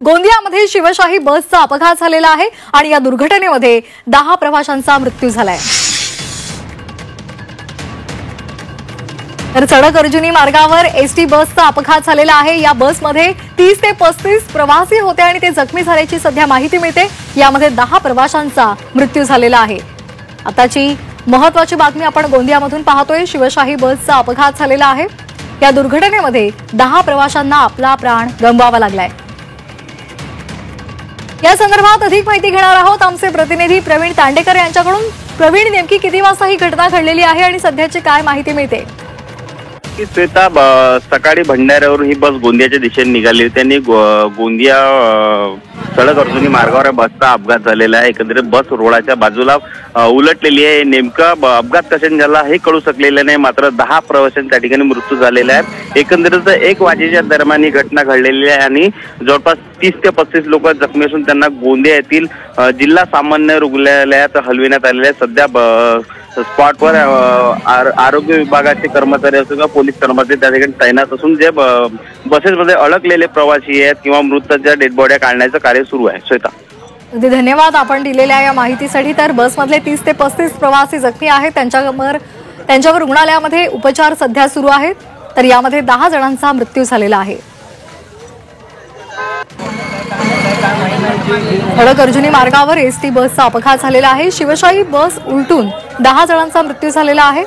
गोंदियामध्ये शिवशाही बसचा अपघात झालेला आहे आणि या दुर्घटनेमध्ये 10 प्रवाशांचा मृत्यू झालाय। तर चडक अर्जुनी मार्गावर एसटी बसचा अपघात झालेला आहे। या बसमध्ये 30 ते 35 प्रवासी होते आणि ते जखमी झाल्याची सध्या माहिती मिळते। यामध्ये 10 प्रवाशांचा मृत्यू झालेला आहे। आताची महत्त्वाची बातमी आपण गोंदियामधून पाहतोय। शिवशाही बसचा अपघात झालेला आहे। या दुर्घटनेमध्ये 10 प्रवाशांना आपला प्राण गमवावा लागलाय। या संदर्भात अधिक माहिती घेणार आहोत आमचे प्रतिनिधी प्रवीण तांडेकर यांच्याकडून। प्रवीण, नेमकी किती वाजता ही घटना घडलेली आहे आणि सध्याची काय माहिती मिळते? श्वेता, सकाळी भंडाऱ्यावरून ही बस गोंदियाच्या दिशेने निघाली। त्यांनी गोंदिया सडक अर्जुनी मार्गावर बसचा अपघात झालेला आहे। एकंदरीत बस रोडाच्या बाजूला उलटलेली आहे। नेमका अपघात कशाने झाला हे कळू शकलेलं नाही, मात्र 10 प्रवाशांच्या त्या ठिकाणी मृत्यू झालेला आहे। एकंदरीत 1 वाजेच्या दरम्यान ही घटना घडलेली आहे आणि जवळपास 30 ते 35 लोक जखमी असून त्यांना गोंदिया येथील जिल्हा सामान्य रुग्णालयात हलविण्यात आलेले आहे। सध्या स्पॉटवर आरोग्य विभागाचे कर्मचारी असो किंवा पोलीस कर्मचारी त्या ठिकाणी तैनात असून जे बसेसमध्ये अडकलेले प्रवासी आहेत किंवा मृतांच्या डेड बॉड्या काढण्याचं कार्य सुरू आहे। श्वेता, धन्यवाद आपण दिलेल्या या माहितीसाठी। तर बसमधले 30 ते 35 प्रवासी जखमी आहेत, त्यांच्यावर रुग्णालयामध्ये उपचार सध्या सुरू आहेत। तर यामध्ये 10 जणांचा मृत्यू झालेला आहे। सडक अर्जुनी मार्गावर एसटी बसचा अपघात झालेला आहे। शिवशाही बस उलटून 10 जणांचा मृत्यू झालेला आहे।